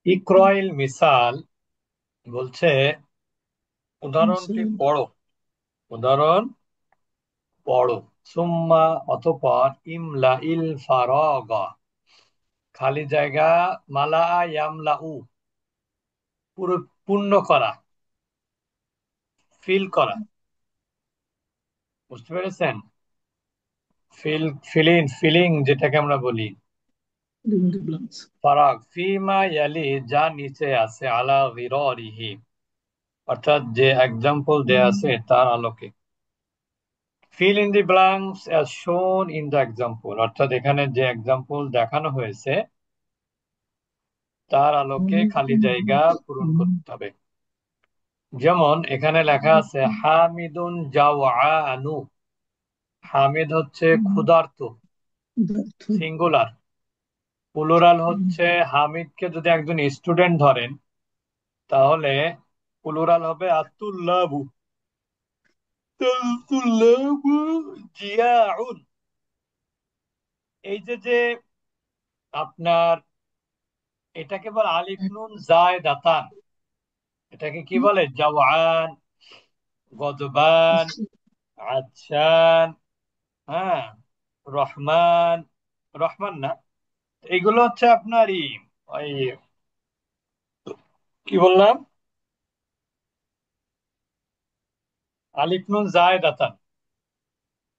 ইকরাইল মিসাল বলছে উদাহরণটি মিসাল। পড়ো। উদাহরণ পড়ো। সুম্মা অতঃপর ইমলা ইল ফারাগা খালি জায়গা মালা ইয়ামলাউ পুরো পূর্ণ করা, ফিল করা। বুঝতে পেরেছেন? ফিলিং যেটাকে আমরা বলি। Fill in the blanks. ফারাগ ফিমা ইয়ালি যা নিচে আছে আলা গিরারিহি অর্থাৎ যে এক্সাম্পল দেয়া আছে তার আলোকে। Fill in the blanks as shown in the example অর্থাৎ এখানে যে এক্সাম্পল দেখানো হয়েছে তার আলোকে খালি জায়গা পূরণ করতে হবে। যেমন এখানে লেখা আছে হামিদুন জাওআনু। হামিদ হচ্ছে ক্ষুধার্ত, পদার্থ। সিঙ্গুলার। প্লুরাল হচ্ছে হামিদকে যদি একজন স্টুডেন্ট ধরেন তাহলে প্লুরাল হবে আতুল্লাবু। আতুল্লাবু জিয়াউন। এই যে যে আপনার এটাকে বলে আলিফ নুন জায়দাতান। এটাকে কি বলে? জাওয়ান, গজবান, আচ্ছান, হ্যাঁ, রহমান। রহমান না, এগুলো হচ্ছে আপনার ওই কি বললাম, আলিফ নুন জায়দাতান।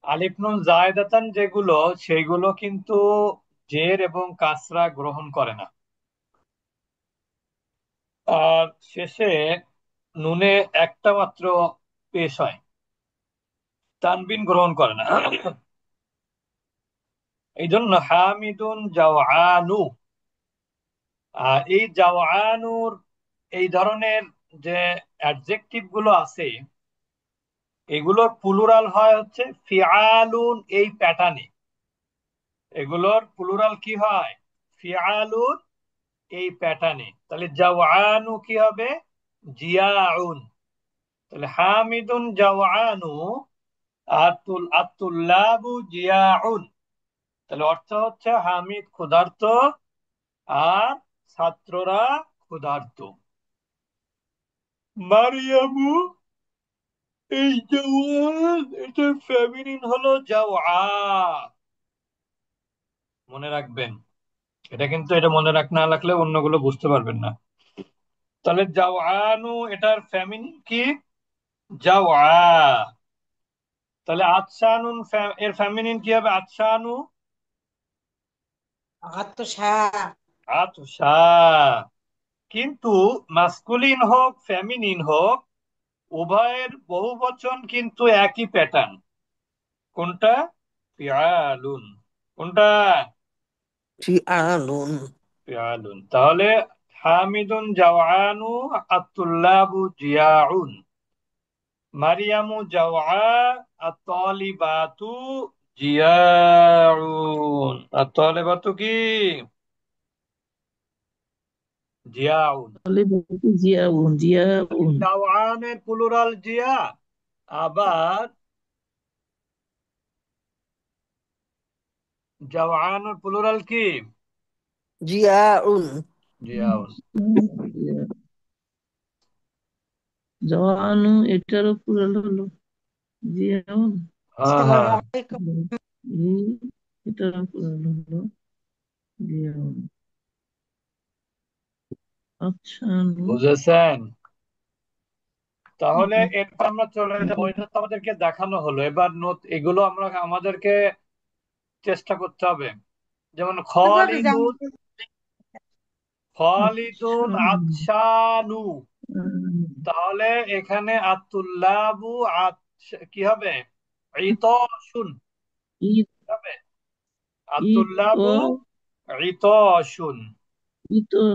আলিফ নুন জায়দাতান যেগুলো সেগুলো কিন্তু জের এবং কাসরা গ্রহণ করে না। আর শেষে নুনে একটা মাত্র পেশ হয়, তানবিন গ্রহণ করে না। এই জন্য হামিদুন জাওয়ানু। আর এই জাওয়ানুর এই ধরনের যে অ্যাডজেক্টিভ গুলো আছে এগুলোর প্লুরাল হয় হচ্ছে ফিআলুন। এই প্যাটার্নে এগুলোর প্লুরাল কি হয়? ফিআলুন। এই প্যাটার্নে তাহলে জাওয়ানু কি হবে? জিয়াউন। তাহলে হামিদুন জাওয়ানু আতুল্লাবু জিয়াউন। তাহলে অর্থ হচ্ছে হামিদ ক্ষুধার্ত আর ছাত্ররা ক্ষুধার্ত। মারিয়ামু, এই জওয়ান এটার ফেমিনিন হলো জাওয়া। মনে রাখবেন, এটা কিন্তু এটা মনে না রাখলে অন্যগুলো বুঝতে পারবেন না। তাহলে জাওয়ানু এটার ফেমিনিন কি? জাওয়া। তাহলে আতশানুন এর ফেমিনিন কি হবে? আতশানু। আতশা। আতশা। কিন্তু মাস্কুলিন হোক ফেমিনিন হোক উভয়ের বহুবচন কিন্তু একই প্যাটার্ন। কোনটা? ফিআলুন। কোনটা? ফিআলুন। ফিআলুন। তাহলে হামিদুন জাওয়ানু আতুল্লাবু জিয়াউন। মারিয়ামু জাওয়া আত-তালিবাতু জিয়াউন। আত-তালিবাতু কি? জিয়াউন। তাহলে বলতে জিয়াউন তাহলে জিয়াউন। জাওয়ানের প্লুরাল জিয়া, আবার জাওয়ানের প্লুরাল কি? জিয়াউন। জিয়াউন। জওয়ানু এটারও পুরাল হলো জিয়াউন। হ্যাঁ আসসালামু হ্যাঁ। আলাইকুম। এই এটারও পুরাল হলো জিয়াউন। আচ্ছা নু। বুঝেছেন? তাহলে এরপর আমরা চলে যাবো। এটা তো আমাদেরকে দেখানো হলো, এবার এগুলো আমরা আমাদেরকে চেষ্টা করতে হবে। যেমন কিভাবে খালিদুন। জানবো? আচ্ছা খালিদুন নু। আতশানু। তাহলে এখানে আতুল্লাবু কি হবে? ইতাশুন ঈদ। হবে। ঈদ ও আতুল্লাবু ইতাশুন। ঈদ ও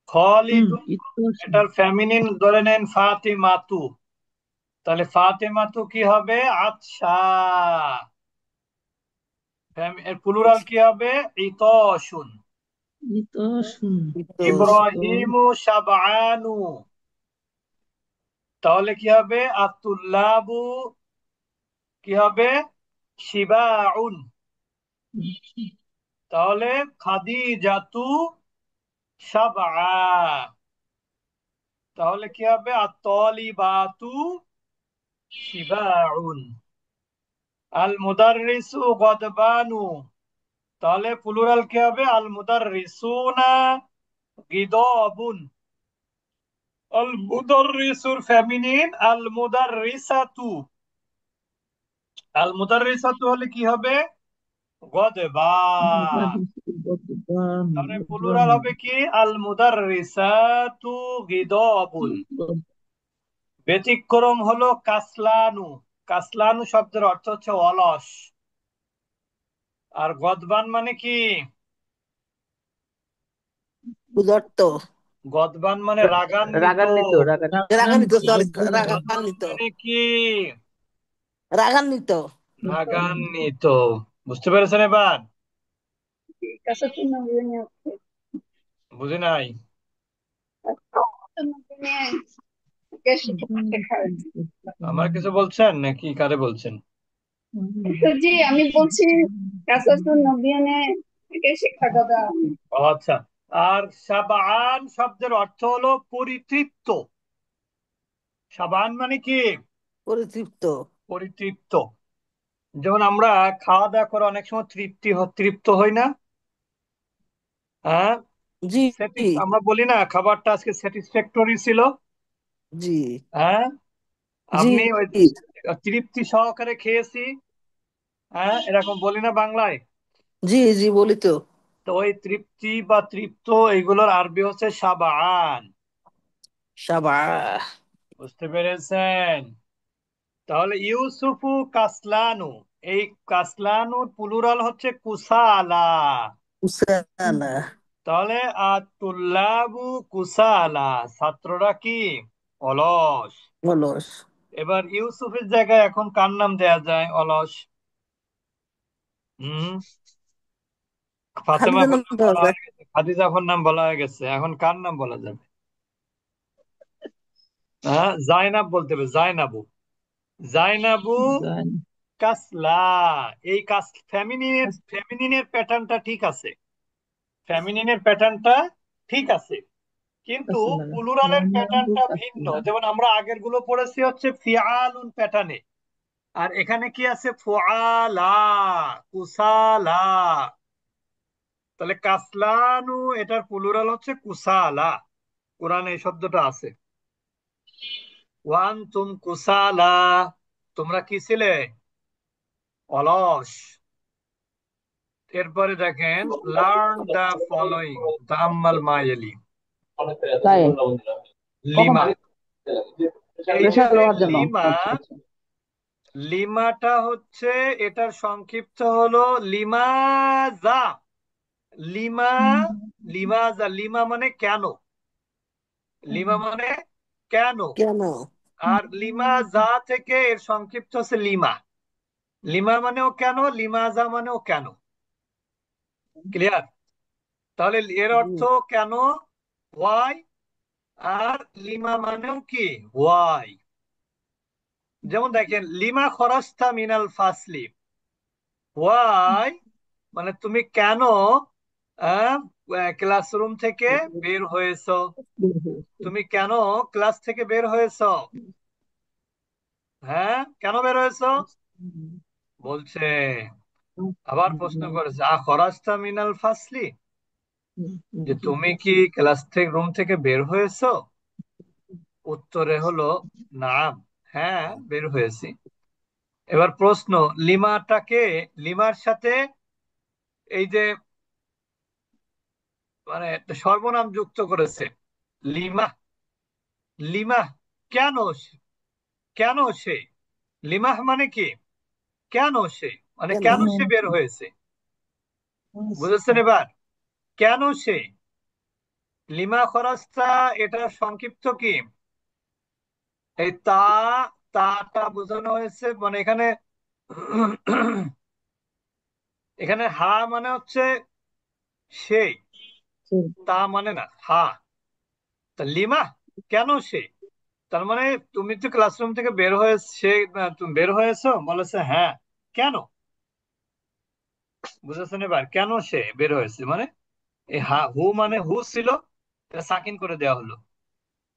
খালিদুন ঈদ ও এটার ফেমিনিন ধরে নেন ফাতিমাতু। তাহলে ফাতেমাতু কি হবে? আতশা। এর প্লুরাল কি হবে? ইতাশুন। ঈদ ও শুন। ঈদ ও ইব্রাহিমু শাবআনু। তাহলে কি হবে? আতুল্লাবু কি হবে? শিবাউন। তাহলে খাদিজাতু সাবআ, তাহলে কি হবে? আত-তালিবাতু শিবাউন। আল মুদাররিসু গদবানু, তাহলে প্লুরাল কি হবে? আল মুদাররিসুনা গিদাবুন। আল মুদাররিসুর ফেমিনিন আল মুদাররিসাতু। আল মুদাররিসাতু হলে কি হবে? গদবা। তাহলে প্লুরাল হবে কি? আল মুদাররিসাতু গিদাবুন। ব্যতিক্রম হলো কাসলানু। কাসলানু শব্দের অর্থ হচ্ছে অলস। আর গদবান মানে কি? উদত্ত। গদবান মানে রাগান্বিত। রাগান্বিত রাগান্বিত। রাগান্বিত, সরি, রাগান্বিত। মানে কি? রাগান্বিত। রাগান্বিত। বুঝতে পেরেছেন এবার? বুঝি নাই। আমার কিছু বলছেন নাকি কারে বলছেন? জি, আমি বলছি কাসাসুন নবিয়ানে থেকে শিক্ষা দাদা। ও আচ্ছা। আর সাবান শব্দের অর্থ হলো পরিতৃপ্ত। সাবান মানে কি? পরিতৃপ্ত। পরিতৃপ্ত। যেমন আমরা খাওয়া দাওয়া করে অনেক সময় তৃপ্ত হই না? হ্যাঁ, জি। আমরা বলি না খাবারটা আজকে স্যাটিসফ্যাক্টরি ছিল। জি। হ্যাঁ, জি। আপনি ওই তৃপ্তি সহকারে খেয়েছি। হ্যাঁ, এরকম বলি না বাংলায়? জি। জি বলি তো। তো ওই তৃপ্তি বা তৃপ্ত এগুলোর আরবি হচ্ছে সাবান। সাবা। বুঝতে পেরেছেন? তাহলে ইউসুফু কাসলানু, এই কাসলানুর প্লুরাল হচ্ছে কুসালা। উসালা। তাহলে আতুল্লাবু কুসালা, ছাত্ররা কি? অলস। অলস। এবার ইউসুফের জায়গায় এখন কার নাম দেয়া যায় অলস? হম, ফাতেমা খালিদের নাম নাম দেওয়া বলা যায়। হয়ে গেছে, খাদিজা নাম বলা হয়ে গেছে, এখন কার নাম বলা যাবে? হ্যাঁ, জাইনাব বলতে হবে, জাইনাবু। জাইনাবু কাসলা। এই ফেমিনিনের প্যাটার্নটা ঠিক আছে, ফেমিনিনের প্যাটার্নটা ঠিক আছে, কিন্তু প্লুরালের প্যাটার্নটা ভিন্ন। যেমন আমরা আগের গুলো পড়েছি হচ্ছে ফিআলুন প্যাটার্নে, আর এখানে কি আছে? ফুআলা, কুসালা। তাহলে কাসলানু এটার প্লুরাল হচ্ছে কুসালা। কোরআনে এই শব্দটা আছে। ওয়ান তুম কুসালা, তোমরা কি ছিলে? অলস। এরপরে দেখেন, লার্ন দা ফলোইং, তাম্মাল মাইলি। তাই কখন লিমা, এই যে প্রেশার যে লওয়ার জন্য। লিমা, আচ্ছা আচ্ছা। লিমাটা হচ্ছে, এটার সংক্ষিপ্ত হলো লিমাজা। লিমা, লিমাজা, লিমা মানে কেন, লিমা মানে কেন। কেন? আর লিমাজা থেকে এর সংক্ষিপ্ত হচ্ছে লিমা। লিমা মানেও কেন, লিমাজা মানেও কেন। ক্লিয়ার? তাহলে এর অর্থ কেন, ওয়াই। আর লিমা মানেও কি? ওয়াই। যেমন দেখেন, লিমা খরস্তা মিনাল ফাসলি, ওয়াই মানে তুমি কেন ক্লাসরুম থেকে বের হয়েছো, তুমি কেন ক্লাস থেকে বের হয়েছো? হ্যাঁ, কেন বের হয়েছো বলছে। আবার প্রশ্ন করেছে, আ খরাজতা মিনাল ফাসলি, যে তুমি কি ক্লাস থেকে রুম থেকে বের হয়েছো? উত্তরে হলো নাম, হ্যাঁ বের হয়েছি। এবার প্রশ্ন, লিমাটাকে, লিমার সাথে এই যে মানে একটা সর্বনাম যুক্ত করেছে, লিমা। লিমা কেন কেন সে, লিমাহ মানে কি? কেন সে, মানে কেন? কেন সে বের হয়েছে। বুঝেছেন এবার? কেন সে, লিমা খরাস্তা, এটার সংক্ষিপ্ত কি? এই তাটা বোঝানো হয়েছে, মানে এখানে এখানে হা মানে হচ্ছে সেই, তা মানে না, হা। তা লিমা কেন সে, তার মানে তুমি তো ক্লাসরুম থেকে বের হয়ে তুমি বের হয়েছো, বলেছে হ্যাঁ, কেন। বুঝেছেন এবার? কেন সে বের হয়েছে, মানে এই হু মানে হু ছিল, এটা সাকিন করে দেওয়া হলো।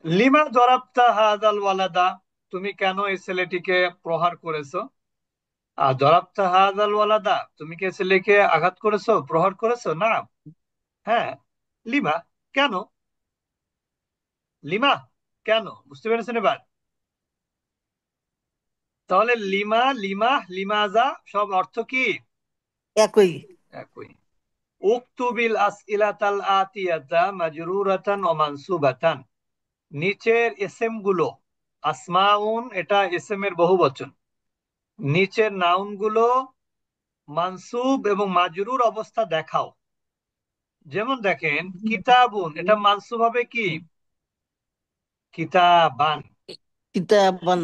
লিমা জরাবতা হাদাল ওয়ালাদা, তুমি কেন এই ছেলেটিকে প্রহার করেছো? আর জরাবতা হাদাল ওয়ালাদা, তুমি কি ছেলেকে আঘাত করেছো, প্রহার করেছো? না। হ্যাঁ। লিমা, কেন? লিমা, কেন? বুঝতে পেরেছেন এবার? তাহলে লিমা, লিমা, লিমাজা সব অর্থ কি? একই। একই। উকতুবিল আসইলাতাল আতিয়াতা মাজরুরাতান ওয়া মানসুবাতান, নিচের এসএম গুলো, আসমাউন এটা এসএম এর বহুবচন, নিচের নাউন গুলো মানসুব এবং মাজরুর অবস্থা দেখাও। যেমন দেখেন, কিতাবুন এটা মানসুব হবে কি? কিতাবান। কিতাবান।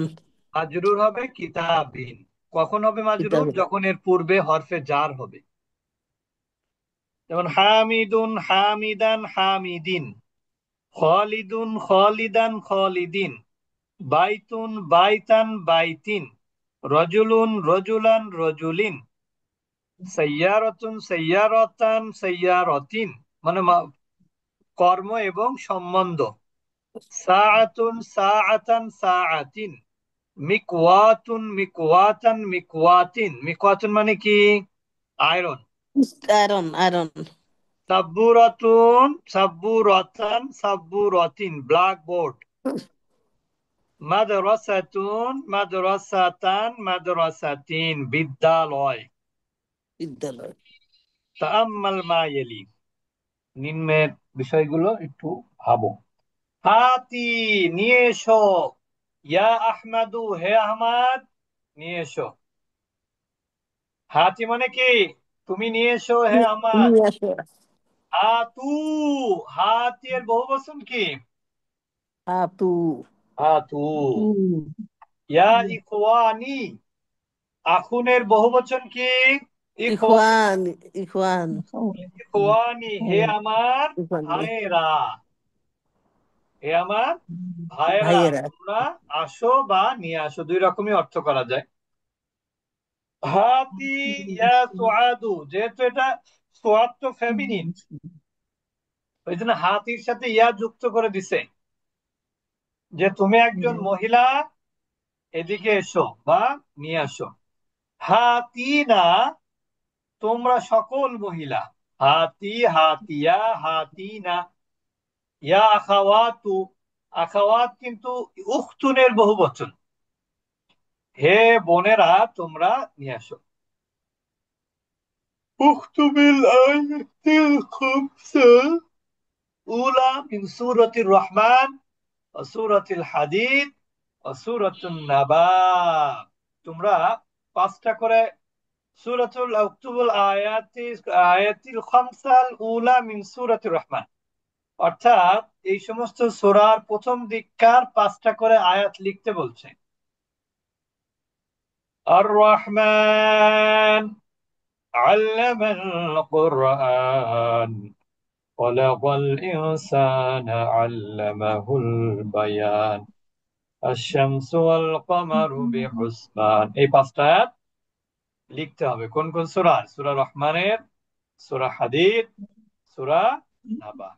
মাজরুর হবে কিতাবিন। কখন হবে মাজরুর? কিতাবিন। যখন এর পূর্বে হরফে জার হবে। যেমন হামিদুন হামিদান হামিদিন, খালিদুন খালিদান খালিদিন, বাইতুন বাইতান বাইতিন, রজুলুন রজুলান রজুলিন, সাইয়ারাতুন সাইয়ারাতান সাইয়ারাতিন, মানে কর্ম এবং সম্বন্ধ। সাআতুন সাআতান সাআতিন, মিকওয়াতুন মিকওয়াতান মিকওয়াতিন, মিকওয়াতুন মানে কি? আয়রন। Iron iron. সাব্বুরাতুন সাব্বুরাতান সাব্বুরাতিন, ব্ল্যাকবোর্ড। মাদ্রাসাতুন মাদ্রাসাতান মাদ্রাসাতিন, বিদ্যালয়। বিদ্যালয়। তাআম্মাল মা ইয়ালি, নিম্নের বিষয়গুলো একটু ভাবো। হাতি, নিয়ে এসো। ইয়া আহমাদু, হে আহমদ, নিয়ে এসো। হাতি মানে কি? তুমি নিয়ে এসো হে আহমদ। নিয়ে আসো। হাতু, হাতি এর বহুবচন কি? হাতু। হাতু। তু। ইয়া ইখওয়ানি, আখুনের বহুবচন কি? ইখওয়ান। ইখওয়ান। ইখওয়ানি, হে আমার ইখওয়ানি। ভাইয়েরা। হে আমার ভাইয়েরা, ভাইয়েরা। তোমরা আসো বা নিয়ে আসো, দুই রকমই অর্থ করা যায়। হাতি ইয়া সুআদু, যেহেতু এটা সুআদ তো ফেমিনিন, ওই জন্য হাতির সাথে ইয়া যুক্ত করে দিছে, যে তুমি একজন মহিলা, এদিকে এসো বা নিয়ে আসো। হাতিনা, তোমরা সকল মহিলা। হাতি হাতিয়া হাতিনা। ইয়া আখাওয়াতু, আখাওয়াত কিন্তু উখতুনের বহুবচন, হে বোনেরা তোমরা নিয়ে আসো। উখতুবিল আয়াতিল খামসা উলা মিন সূরাতির রহমান ওয়া সূরাতিল হাদিদ ওয়া সূরাতুন নাবা, তোমরা পাঁচটা করে সূরাতুল উকতুবুল আয়াতিল খামসাল উলা মিন সূরাতির রহমান, অর্থাৎ এই সমস্ত সূরার প্রথম দিককার পাঁচটা করে আয়াত লিখতে বলছে। আর রহমান আল্লামাল কুরআন খলাকাল ইনসানা আল্লামাহুল বায়ান আশ-শামসু ওয়াল কমারু বিহুসবান, এই পাঁচটা আয়াত লিখতে হবে। কোন কোন সূরা? সূরা রহমানের, সূরা হাদিদ, সূরা নাবা।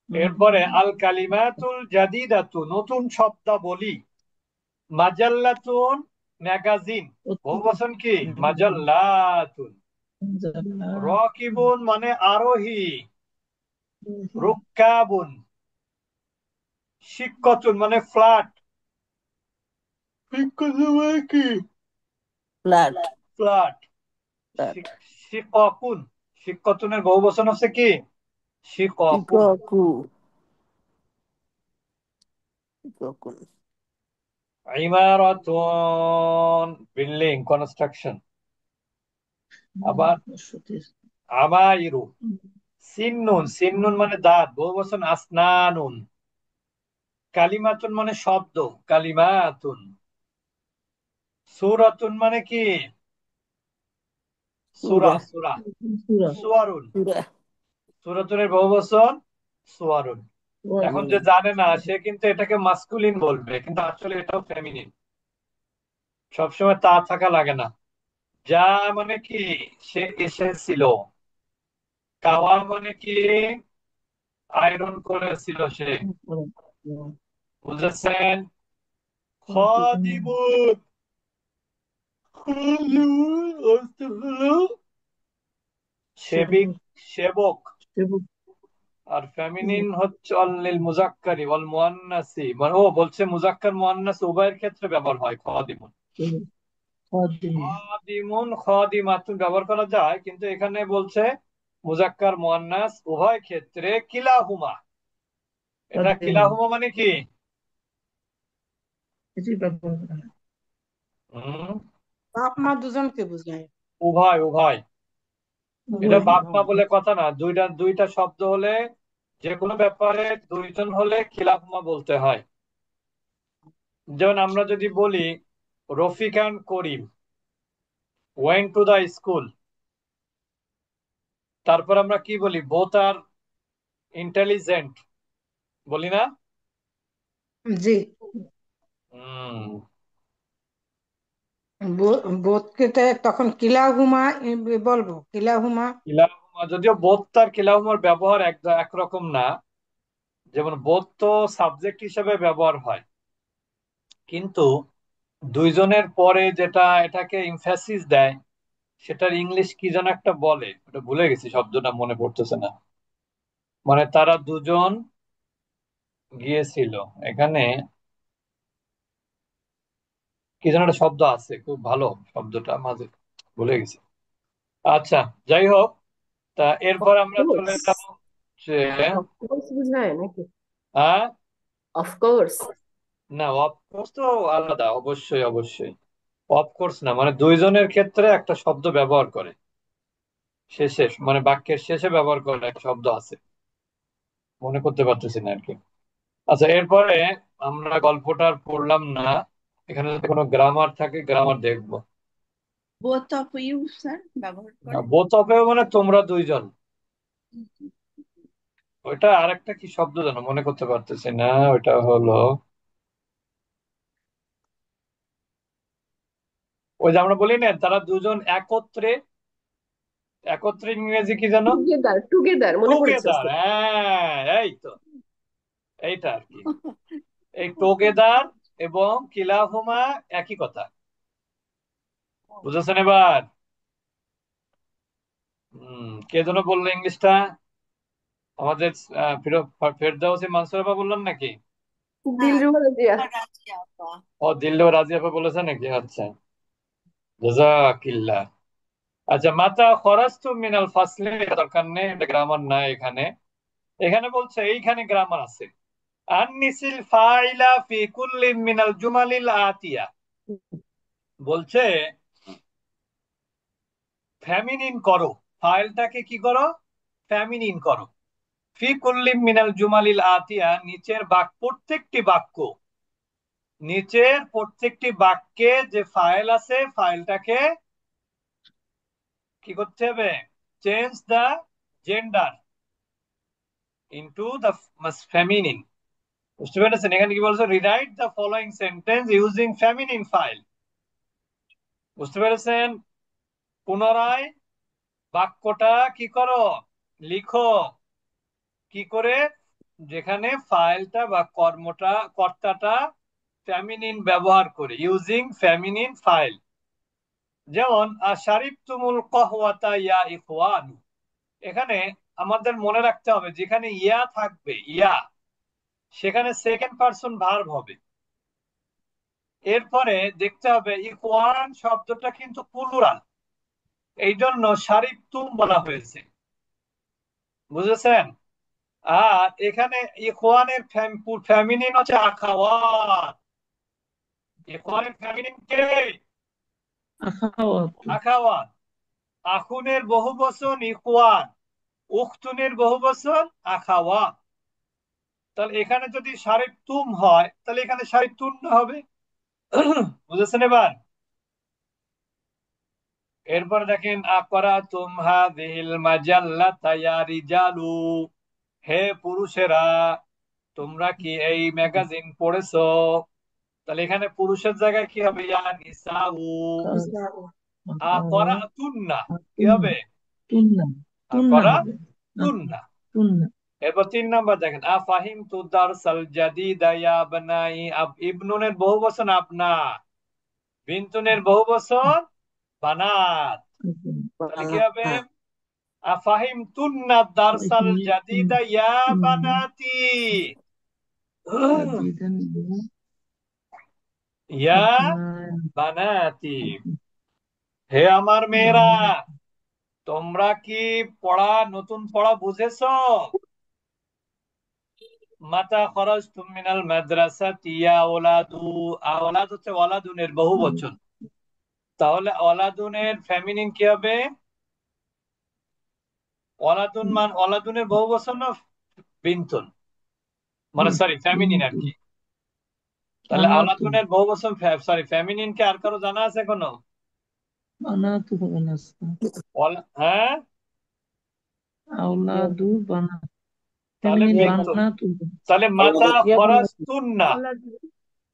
এরপরে আল কালিমাতুল জাদিদাতু, নতুন শব্দাবলী। মাজাল্লাতুন, ম্যাগাজিন, বহুবচন কি? মাজাল্লাতুন। রকিবুন মানে আরোহী, রুক্কাবুন। শিক্ষতুন মানে ফ্ল্যাট, শিক্ষতুন মানে কি? ফ্ল্যাট। ফ্ল্যাট। ফ্ল্যাট। শিককুন, শিক্ষতুনের বহুবচন হচ্ছে কি? শিককুন। ইককু। ইককুন। ইমারাতুন, বিল্ডিং, কনস্ট্রাকশন। আবার আমাইরু। সিন্নুন, সিন্নুন মানে দাঁত, বহুবচন আসনানুন। কালিমাতুন মানে শব্দ, কালিমাতুন। সূরাতুন মানে কি? সূরা, সূরা। সূরা। সুয়ারুন, সূরা। সূরাতুনের বহুবচন সুয়ারুন। এখন যে জানে না সে কিন্তু এটাকে মাস্কুলিন বলবে, কিন্তু আসলে এটাও ফেমিনিন। সবসময় তা থাকা লাগে না। যা মানে কি? সে এসেছিল। কাওয়া মানে কি? আয়রন করেছিল সে। বুঝেছেন? খাদিমুন। খাদিমুন, খাদিমুন অর্থ হলো সেবিক, সেবক। সেবক। সেবক। আর ফেমিনিন হচ্ছে অল মুজাক্কারি ওয়াল মুআন্নাসি, মানে ও বলছে মুজাক্কার মুআন্নাস উভয়ের ক্ষেত্রে ব্যবহার হয় খাদিমুন। খাদিমুন। খাদিমুন খাদিমাতুন ব্যবহার করা যায়, কিন্তু এখানে বলছে মুজাক্কার মুআন্নাস উভয় ক্ষেত্রে কিলাহুমা। এটা খাদিমুন কিলাহুমা মানে কি? এটি ব্যবহার করা হয়। হুম, বাপ মা দুজনকে বোঝায়। উভয় উভয়। এটা উভয়। বাপ মা বলে কথা না, দুইটা দুইটা শব্দ হলে, যে কোনো ব্যাপারে দুইজন হলে খিলাফমা বলতে হয়। যেমন আমরা যদি বলি Rafiq and Karim went to the school, তারপর আমরা কি বলি? বোথ আর ইন্টেলিজেন্ট, বলি না? জি, হুম। বোধকে তখন কিলাহুমা বলবো, কিলাহুমা। কিলাহুমা, যদিও বোথ আর কিলাহুমার ব্যবহার একরকম না। যেমন বোথ তো সাবজেক্ট হিসেবে ব্যবহার হয়, কিন্তু দুইজনের পরে যেটা এটাকে ইমফ্যাসিস দেয়, সেটার ইংলিশ কি যেন একটা বলে, ওটা ভুলে গেছি, শব্দটা মনে পড়তেছে না। মানে তারা দুজন গিয়েছিল, এখানে কি যেন একটা শব্দ আছে, খুব ভালো শব্দটা, মাঝে ভুলে গেছি। আচ্ছা, যাই হোক, তা এরপর আমরা চলে কোর্স, যাব যে, অফ কোর্স বোঝায় নাকি? হ্যাঁ, অফ কোর্স। না অফকোর্স তো আলাদা, অবশ্যই অবশ্যই। অফকোর্স না, মানে দুইজনের ক্ষেত্রে একটা শব্দ ব্যবহার করে শেষে, মানে বাক্যের শেষে ব্যবহার করে একটা শব্দ আছে, মনে করতে পারতেছি না আর কি। আচ্ছা, এরপরে আমরা গল্পটা আর পড়লাম না, এখানে যদি কোনো গ্রামার থাকে গ্রামার দেখবো। both of you স্যার ব্যবহার করে। বোথ অফেও মানে তোমরা দুইজন, ওইটা আরেকটা কি শব্দ জানো, মনে করতে পারতেছি না, ওইটা হলো ওই যে আমরা বলি না তারা দুজন একত্রে, একত্রে ইংরেজি কি জানো? টুগেদার, টুগেদার মনে পড়েছে টুগেদার, ওস্তাদ। হ্যাঁ এই তো, এইটা আর কি। এই টুগেদার এবং কিলাহুমা একই কথা, বুঝেছেন এবার? কে যেন বললো ইংলিশটা? আমাদের ফেরদাউসি মানসুর আপা বললেন নাকি? হ্যাঁ, দিলরুবা রাজিয়া। রাজি আপা। ও দিল্লি রাজি আপা বলেছে নাকি? আচ্ছা, জাযাকিল্লাহ। আচ্ছা, মাতা খরাজতু মিনাল ফাসলে, দরকার নেই, এটা গ্রামার নাই এখানে। এখানে বলছে, এইখানে গ্রামার আছে। আননিসিল ফাইলা ফি কুল্লি মিনাল জুমালিল আতিয়া, বলছে ফেমিনিন করো, ফাইলটাকে কি করো? ফেমিনিন করো। ফি কুল্লি মিনাল জুমালিল আতিয়া, নিচের প্রত্যেকটি বাক্যে যে ফাইল আছে, ফাইলটাকে কি করতে হবে? Change the gender into the feminine. বুঝতে পেরেছেন? এখানে কি বলছো? Rewrite the following sentence using feminine file. বুঝতে পেরেছেন? পুনরায় বাক্যটা কি করো? লিখো। কি করে? যেখানে ফাইলটা বা কর্তাটা ফেমিনিন ব্যবহার করে, ইউজিং ফেমিনিন ফাইল। যেমন আশারিবতুমুল কাহওয়াতা ইয়া ইখওয়ান, এখানে আমাদের মনে রাখতে হবে যেখানে ইয়া থাকবে, ইয়া, সেখানে সেকেন্ড পারসন ভার্ব হবে। এরপরে দেখতে হবে ইখওয়ান শব্দটা কিন্তু প্লুরাল, এই জন্য শারিবতুম বলা হয়েছে। বুঝেছেন? আর এখানে ইখওয়ানের ফেমিনিন হচ্ছে আখাওয়াত। ইখওয়ানের ফেমিনিন কে? আখাওয়াত। আখাওয়াত। আখুনের বহুবচন ইখওয়ান, উখতুনের বহুবচন আখাওয়াত। তাহলে এখানে যদি শারিবতুম হয়, তাহলে এখানে শারিবতুন হবে। বুঝেছেন এবার? এরপর দেখেন, আকরা তুম হাযিহিল মাজাল্লাতা ইয়া রিজালু, হে পুরুষেরা তোমরা কি এই ম্যাগাজিন পড়েছো? তাহলে এখানে পুরুষের জায়গায় কি হবে? ইয়া নিসাউ। আকরা তুন্না কি তুন্না। হবে? তুন্না। তুন্না আকরা হবে। তুন্না। তুন্না। এরপর 3 নম্বর দেখেন, আফাহিম তুদার সাল জাদিদা ইয়া বানাই। ইবনুনের বহু বচন আপনা, বিন্তুনের বহু বচন বানাত। তাহলে কি হবে? আফাহিম তুন্না দারসাল জাদিদা ইয়া বানাতি। ইয়া বানাতি, হে আমার মেয়েরা, তোমরা কি নতুন পড়া বুঝেছো? মাতা খরাজতুম মিনাল মাদ্রাসাতি ইয়া ওলাদু। ওলাদ হচ্ছে ওলাদুনের বহু বচন, তাহলে ওলাদুনের ফেমিনিন কি হবে? ওলাদুনের বহু বচন না বিন্তুন, মানে সরি ফেমিনিন আর কি। তাহলে ওলাদুনের বহু বচন সরি ফেমিনিন কে আর কারো জানা আছে কোনো? হ্যাঁ, তাহলে বিন্তুন। তাহলে মাতা খরাজতুন্না,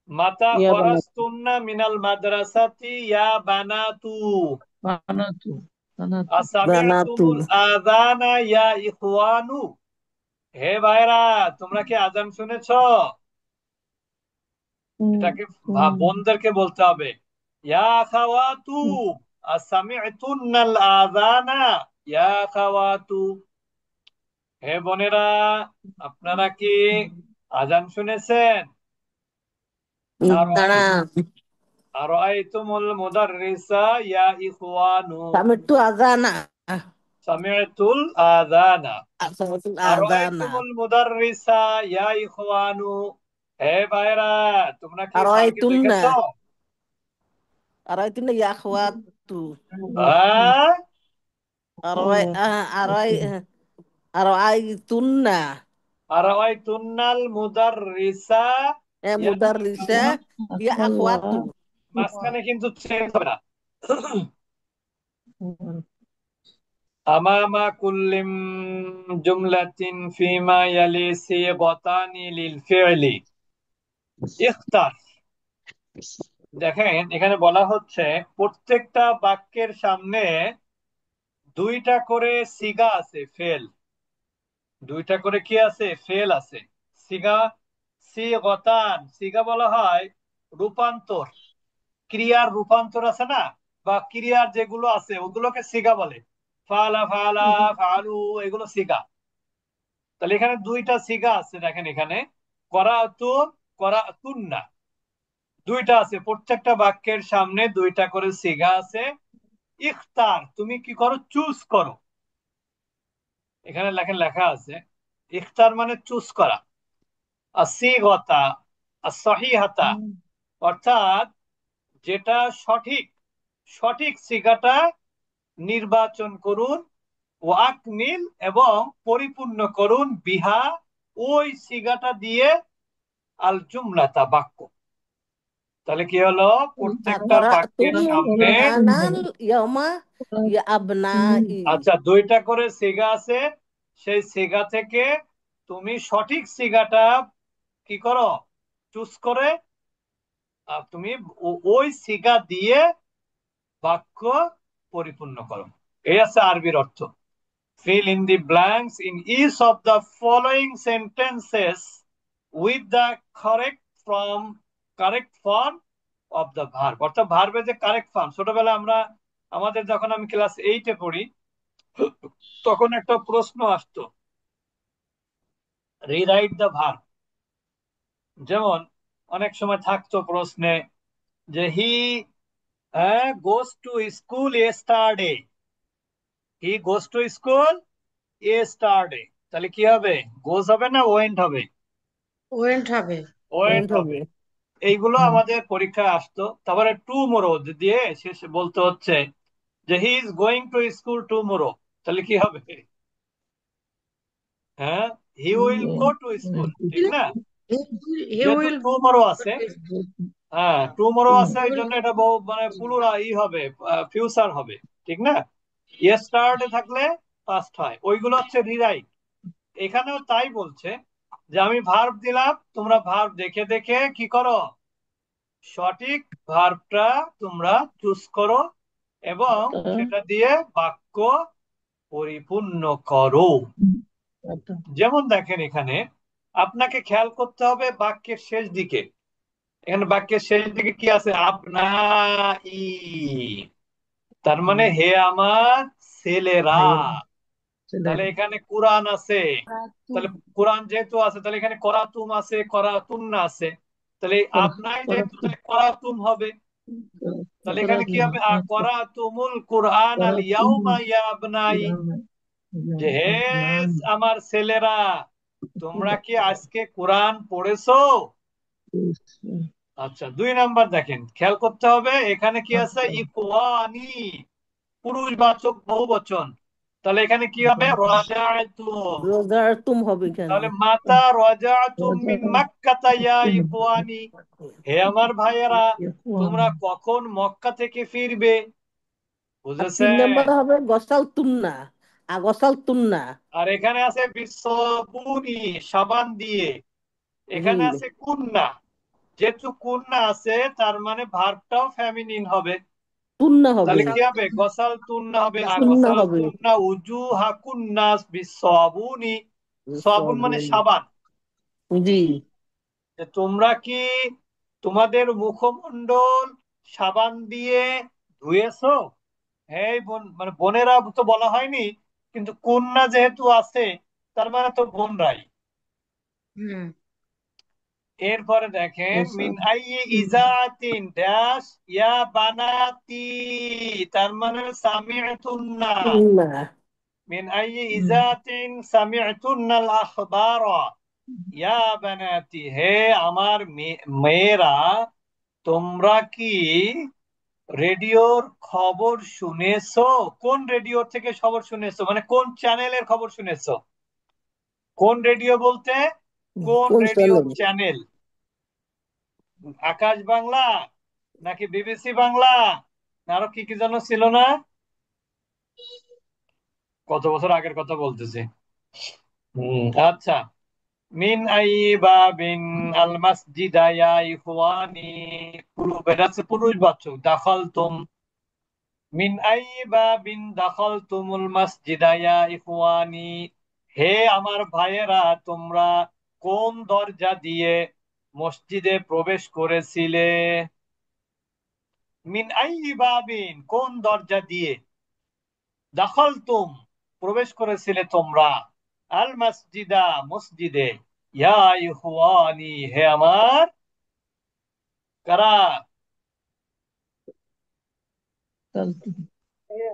মাতা খরাজতুন্না মিনাল মাদ্রাসাতি ইয়া বানাতু। বানাতু। আসামি'তুমুল আযানা ইয়া ইখওয়ানু। হে ভাইরা, তোমরা কি আযান শুনেছো? এটাকে বোনদেরকে বলতে হবে। ইয়া আখাওয়াতু আসামি'তুন্নাল আযানা ইয়া আখাওয়াতু। হে বোনেরা, আপনারা কি আযান শুনেছেন? দাঁড়া, আরাআইতুমুল মুদাররিসা ইয়া ইখওয়ানু। সামিটু আজানা, সামি'তুল আযানা সামিটু আজানা। আরাআইতুমুল মুদাররিসা ইয়া ইখওয়ানু। হে ভাইরা, তোমরা কি আর স্যারকে তুন্না, দেখেছো? আর তুন্না ইয়াখওয়াতু, হ্যাঁ, আর আর আর তুন্না আরাআইতুন্নাল মুদাররিসা ইয়া মুদাররিসা ইয়া আখওয়াতু। মাঝখানে কিন্তু চেঞ্জ হবে না। আমামা কুল্লিম জুমলাতিন ফিমা ইয়ালি সিগাতানি লিল ফি'লি ইখতার। দেখেন, এখানে বলা হচ্ছে প্রত্যেকটা বাক্যের সামনে দুইটা করে সিগা আছে, ফেল। দুইটা করে কি আছে? ফেল আছে। সিগা, সিগতান, সিগা বলা হয় রূপান্তর, ক্রিয়ার রূপান্তর আছে না, বা ক্রিয়ার যেগুলো আছে ওগুলোকে সিগা বলে। ফালা ফালা ফালু, এগুলো সিগা। তাহলে এখানে দুইটা সিগা আছে, দেখেন এখানে করাতুন করাতুন্না, দুইটা আছে। প্রত্যেকটা বাক্যের সামনে দুইটা করে সিগা আছে। ইখতার, তুমি কি করো? চুজ করো। এখানে লেখা আছে ইখতার মানে চুজ করা। আসিগতা আসহিহাতা, অর্থাৎ যেটা সঠিক, সঠিক সিগাটা নির্বাচন করুন। ওয়াকমিল, এবং পরিপূর্ণ করুন। বিহা, ওই সিগাটা দিয়ে। আল জুমলাতা, বাক্য। তাহলে কি হলো? প্রত্যেকটা বাক্যের সামনে বুনয়ানাল ইয়ামা ইয়া আবনাই। আচ্ছা দুইটা করে সিগা আছে, সেই সিগা থেকে তুমি সঠিক সিগাটা কি করো? চুজ করে তুমি ওই সিগা দিয়ে বাক্য পরিপূর্ণ করো। এই আছে আরবির অর্থ। Fill in the blanks in each of the following sentences with the correct form of the verb. অর্থাৎ ভার্বের যে কারেক্ট ফর্ম, ছোটবেলায় আমাদের যখন আমি ক্লাস 8-এ পড়ি তখন একটা প্রশ্ন আসতো, রিরাইট দ্য ভার্ব। যেমন অনেক সময় থাকতো প্রশ্নে যে he goes to school yesterday, he goes to school yesterday. তাহলে কি হবে? গোস হবে না ওয়েন্ট হবে? ওয়েন্ট হবে। ওয়েন্ট হবে। এইগুলো আমাদের পরীক্ষায় আসতো। তারপরে টুমোরো দিয়ে শেষে বলতে হচ্ছে যে he is going to school tomorrow. তাহলে কি হবে? হ্যাঁ, he will go to school, ঠিক না? হি যেহেতু উইল টুমোরো আছে, হ্যাঁ টুমোরো আছে, এই জন্য এটা বহু মানে পুরো হবে, ফিউচার হবে, ঠিক না? ইয়েস্টারডে থাকলে পাস্ট হয়। ওইগুলো হচ্ছে রিরাইট। এখানেও তাই বলছে যে আমি ভার্ব দিলাম, তোমরা ভার্ব দেখে দেখে কি করো? সঠিক ভার্বটা তোমরা চুজ করো এবং সেটা দিয়ে বাক্য পরিপূর্ণ করো। আচ্ছা, যেমন দেখেন এখানে আপনাকে খেয়াল করতে হবে বাক্যের শেষ দিকে। এখানে বাক্যের শেষ দিকে কি আছে? আপনাই, তার মানে হে আমার ছেলেরা। ভাইয়েরা, তাহলে ছেলেরা। এখানে কোরআন আছে, রাতুম তাহলে কোরআন যেহেতু আছে তাহলে এখানে করাতুম আছে, করাতুন্না আছে, তাহলে আপনাই যেহেতু তাহলে করাতুম হবে। তাহলে এখানে কি হবে? করাতুমুল কোরআন আল ইয়াউমা ইয়া আবনাই, যে হে আমার ছেলেরা, তোমরা কি আজকে কোরআন পড়েছো? আচ্ছা, 2 নাম্বার দেখেন, খেয়াল করতে হবে এখানে কি আছে? ইখওয়ানি, পুরুষবাচক বহুবচন। তাহলে এখানে কি হবে? রাজাতুম। রোজার তুম হবে এখানে। তাহলে মাতা রাজাতুম মিন মাক্কাতা ইয়া ইখওয়ানি, হে আমার ভাইয়েরা, তোমরা কখন মক্কা থেকে ফিরবে? আর 3 নাম্বার বুঝেছেন? হবে গসাল তুন্না, গসাল তুন্না। আর এখানে আছে বিশ্বপুনি, সাবান দিয়ে। জি, এখানে আছে কুন্না, যেহেতু কুন্না আছে তার মানে ভার্বটাও ফেমিনিন হবে। তুন্না হবে, তাহলে কি হবে? গসাল তুন্না হবে। আর তুন্না গসাল হবে। তুন্না উজু হাকুন্নাস বিশ্ববুনি, সাবুন মানে সবুন। সাবান। জি, যে তোমরা কি তোমাদের মুখমণ্ডল সাবান দিয়ে ধুয়েছো? হ্যাঁ এই বোন, মানে বোনেরা তো বলা হয়নি, কিন্তু কন্যা যেহেতু আছে তার মানে তো বোনরাই। হুম। এরপরে দেখেন মিন আইয়ি ইজাতিন ড্যাশ ইয়া বানাতি, তার মানে সামি'তুন্না। তুন্না। মিন আইয়ি ইজাতিন সামি'তুন্নাল আখবারা ইয়া বানাতি, হে আমার মেয়েরা, তোমরা কি রেডিওর খবর শুনেছো? কোন রেডিও থেকে খবর শুনেছো, মানে কোন চ্যানেলের খবর শুনেছো? কোন রেডিও বলতে কোন কোন রেডিও চ্যানেল? চ্যানেল? আকাশ বাংলা, নাকি বিবিসি বাংলা, না আরো কি কি যেন ছিল না? কত বছর আগের কথা বলতেছি। আচ্ছা, মিন আই বাবিন আল মাসজিদা ইয়া ইখওয়ানি, এটা হচ্ছে পুরুষবাচক। দাখালতুম, মিন আই বাবিন দাখালতুমুল মাসজিদা ইয়া ইখওয়ানি, হে আমার ভাইয়েরা, তোমরা কোন দরজা দিয়ে মসজিদে প্রবেশ করেছিলে? মিন আই বাবিন, কোন দরজা দিয়ে, দাখালতুম, প্রবেশ করেছিলে তোমরা, আল মাসজিদা, মসজিদে, ইয়া ইখওয়ানি, হে আমার কারা?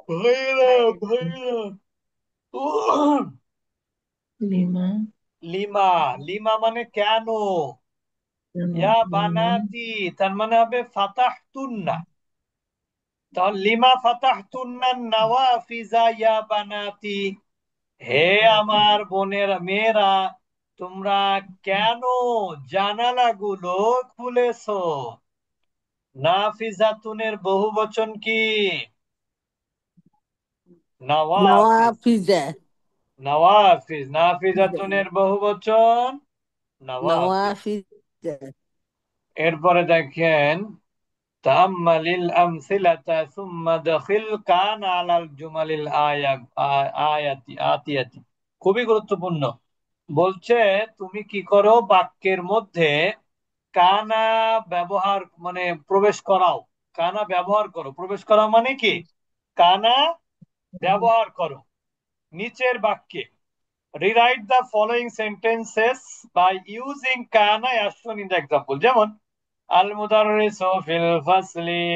ভাইরা, ভাইরা। লিমা, লিমা, লিমা মানে কেন? ইয়া লিমা, বানাতি, তার মানে হবে ফাতাহতুন্না। তাহলে লিমা ফাতাহতুন্না নওয়াফিজা ইয়া বানাতি, হে আমার বোনের মেয়েরা, তোমরা কেন জানালাগুলো খুলেছো? নাফিজাতুনের বহু বচন কি? নওয়াফিজ। নওয়াফিজা। নওয়াফিজ, নাফিজাতুনের বহু বচন নওয়াফিজ। নওয়াফিজা। এরপরে দেখেন তাম্মালিল আমসিলাতা সুম্মা দাখিল কান আলাল জুমালিল আয়াতি আতিয়াতি, খুবই গুরুত্বপূর্ণ। বলছে তুমি কি করো, বাক্যের মধ্যে কানা ব্যবহার, মানে প্রবেশ করাও। কানা ব্যবহার করো, প্রবেশ করা মানে কি? কানা ব্যবহার করো নিচের বাক্যে। Rewrite the following sentences by using কানা as shown in the example. যেমন আল মুদাররিসু ফিল ফাসলি,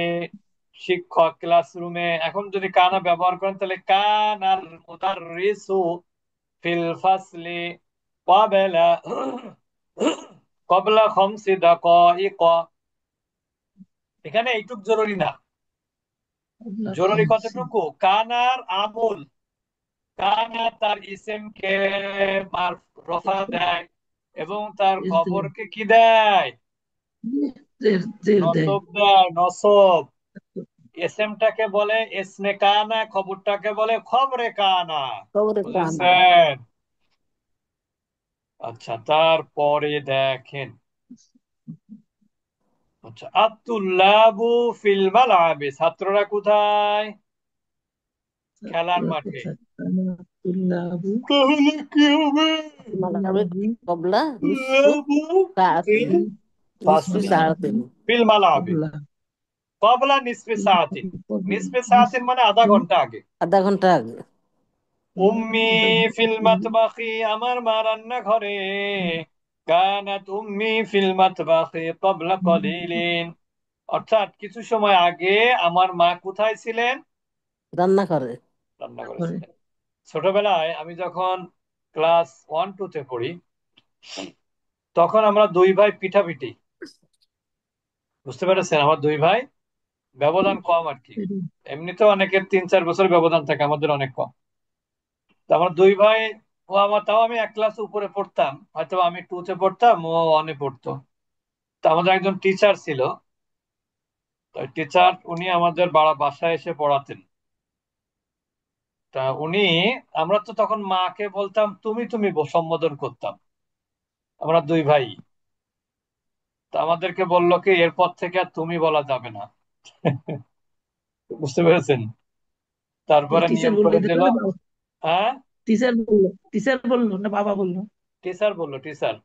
শিক্ষক ক্লাসরুমে। এখন যদি কানা ব্যবহার করেন তাহলে কান আল মুদাররিসু ফিল ফাসলি ক্বাবলা ক্বাবলা খামসি দাকাইক। এখানে এইটুক জরুরি না, জরুরি কতটুকু? কানার আমল, কানা তার ইসেমকে রফা দেয় এবং তার খবরকে কি দেয়? দেয়। নসব দেয়, নসব। এসএমটাকে বলে এসমে কানা, খবরটাকে বলে খবরে কানা। খবরে কানা। বুঝেছেন? আচ্ছা, তারপরে দেখেন, আচ্ছা আত্তুল্লাবু ফিল মালআবি, ছাত্ররা কোথায়? খেলার মাঠে। তুল্লাবু তাহলে কি হবে? মালাবে কবলা নিসফ লাবু সাআতিন ফার্স্ট নিসফি সাআতিন ফিল মালাবি কবলা কবলা নিসফি সাআতিন। নিসফি সাআতিন মানে আধা ঘন্টা আগে। আধা ঘন্টা আগে। উম্মি ফিল মাতবাখি, আমার মা রান্না ঘরে। কানাত উম্মি ফিল মাতবাখি ক্বাবলা কলিলিন, অর্থাৎ কিছু সময় আগে আমার মা কোথায় ছিলেন? রান্না করে। রান্না করেছিলেন। ছোটবেলায় আমি যখন ক্লাস 1-2 তে পড়ি, তখন আমরা দুই ভাই পিঠাপিঠি, বুঝতে পেরেছেন? আমার দুই ভাই, ব্যবধান কম আর কি। এমনিতেও অনেকের 3-4 বছর ব্যবধান থাকে, আমাদের অনেক কম। তো আমার দুই ভাই, ও আমার, তাও আমি এক ক্লাস উপরে পড়তাম, হয়তো আমি 2 তে পড়তাম, ও 1-এ পড়তো। তো আমাদের একজন টিচার ছিল, তো টিচার উনি আমাদের বাসায় এসে পড়াতেন। তা উনি, আমরা তো তখন মাকে বলতাম তুমি তুমি সম্বোধন করতাম, আমরা দুই ভাই। তা আমাদেরকে বললো কি এরপর থেকে আর তুমি বলা যাবে না। বুঝতে পেরেছেন? তারপরে টিচার নিয়ম বললে করে দিত দিল। না বাবা? হ্যাঁ, টিচার বললো না বাবা বললো? টিচার বললো, টিচার।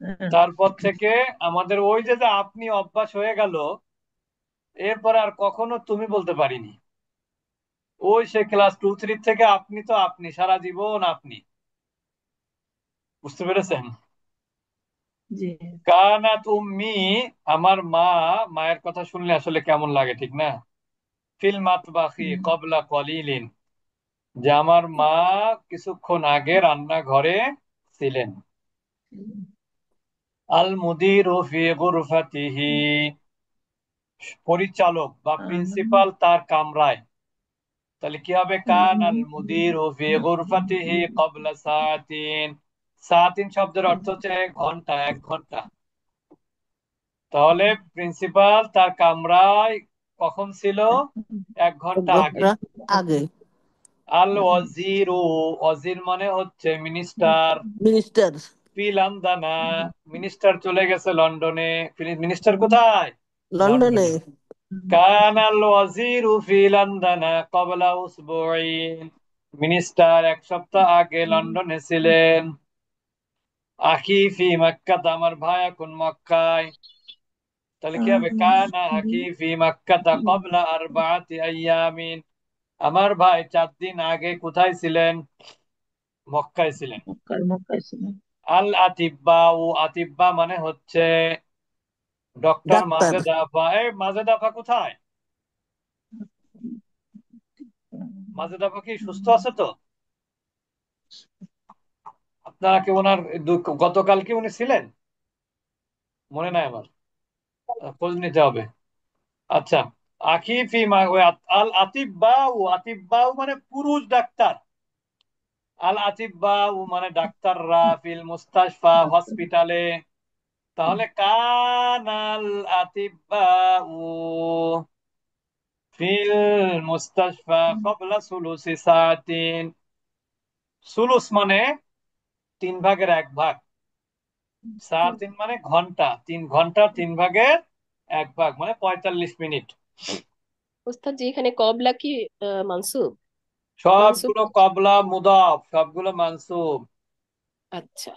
হ্যাঁ। তারপর থেকে আমাদের ওই যে যে আপনি অভ্যাস হয়ে গেল, এরপরে আর কখনো তুমি বলতে পারিনি। ওই সে ক্লাস 2-3 থেকে আপনি তো আপনি, সারা জীবন আপনি। বুঝতে পেরেছেন? জি। কানাত উম্মি, আমার মা, মায়ের কথা শুনলে আসলে কেমন লাগে, ঠিক না? ফিল মাতবাখি ক্বাবলা কলিলিন, যে আমার মা কিছুক্ষণ আগে রান্নাঘরে ছিলেন। আল মুদিরু ফি গুরফাতিহি, পরিচালক বা প্রিন্সিপাল তার কামরায়। তাহলে কি হবে? কান আল মুদিরু ফি গুরফাতিহি ক্বাবলা সাআতিন। সাআতিন শব্দের অর্থ হচ্ছে ঘন্টা, 1 ঘন্টা। তাহলে প্রিন্সিপাল তার কামরায় কখন ছিল? 1 ঘন্টা আগে। ঘন্টা আগে। আল ওয়াজিরু, ওয়াজির মানে হচ্ছে মিনিস্টার। মিনিস্টার ফি লন্ডনা, মিনিস্টার চলে গেছে লন্ডনে। মিনিস্টার কোথায়? লন্ডনে। লন্ডনে। কান আল ওয়াজিরু ফি লন্ডনা ক্বাবলা উসবুঈন, মিনিস্টার 1 সপ্তাহ আগে লন্ডনে ছিলেন। আখি ফি মক্কা, আমার ভাই এখন মক্কায়। তাহলে কি হবে? কানা আখি ফি মক্কা ক্বাবলা আরবাআতি আইয়ামিন, আমার ভাই 4 দিন আগে কোথায় ছিলেন? মক্কায় ছিলেন। মক্কায় ছিল। আল আতিব্বাউ, আতিব্বা মানে হচ্ছে ডক্টর। ডাক্তার। মাজেদা আফা, এই মাজেদা আফা কোথায়? মাজেদা আফা কি সুস্থ আছে তো? আপনারা কি ওনার গতকাল কি উনি ছিলেন? মনে নাই আমার, খোঁজ নিতে হবে। আচ্ছা, আখি ফি আল আতিব্বাউ, আতিব্বাউ মানে পুরুষ ডাক্তার। আল আতিব্বাউ মানে ডাক্তাররা, ফিল মুস্তাশফা হসপিটালে। তাহলে কানাল আতিব্বাউ ফিল মুস্তাশফা ক্বাবলা সুলুসি সাআতিন। সুলুস মানে 3/1 ভাগ। সাআতিন মানে ঘন্টা, 3 ঘন্টা 3/1 মানে 45 মিনিট। ওস্তাদ জি, এখানে কবলা কি মানসুব? মানসুব। সবগুলো কবলা মুদাফ, সবগুলো মানসুব। আচ্ছা।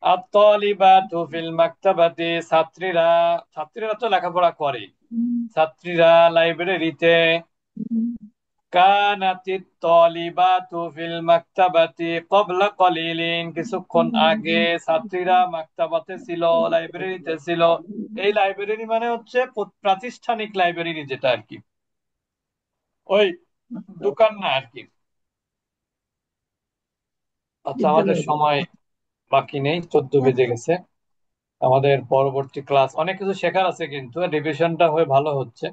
আত-তালিবাতু ফিল মাকতাবাতি, ছাত্রীরা, ছাত্রীরা তো লেখাপড়া করে। ছাত্রীরা লাইব্রেরিতে। কানাতিত তালিবাতু ফিল মাকতাবাতি ক্বাবলা কলিলিন, কিছুক্ষণ আগে ছাত্রীরা মাকতাবাতে ছিল, লাইব্রেরিতে ছিল। এই লাইব্রেরি মানে হচ্ছে প্রাতিষ্ঠানিক লাইব্রেরি, যেটা আর কি, ওই দোকান না আর কি। আচ্ছা, আমাদের বিদ্যালয়। সময় বাকি নেই, 14 বেজে গেছে। আমাদের পরবর্তী ক্লাস, অনেক কিছু শেখার আছে, কিন্তু রিভিশনটা হয়ে ভালো হচ্ছে।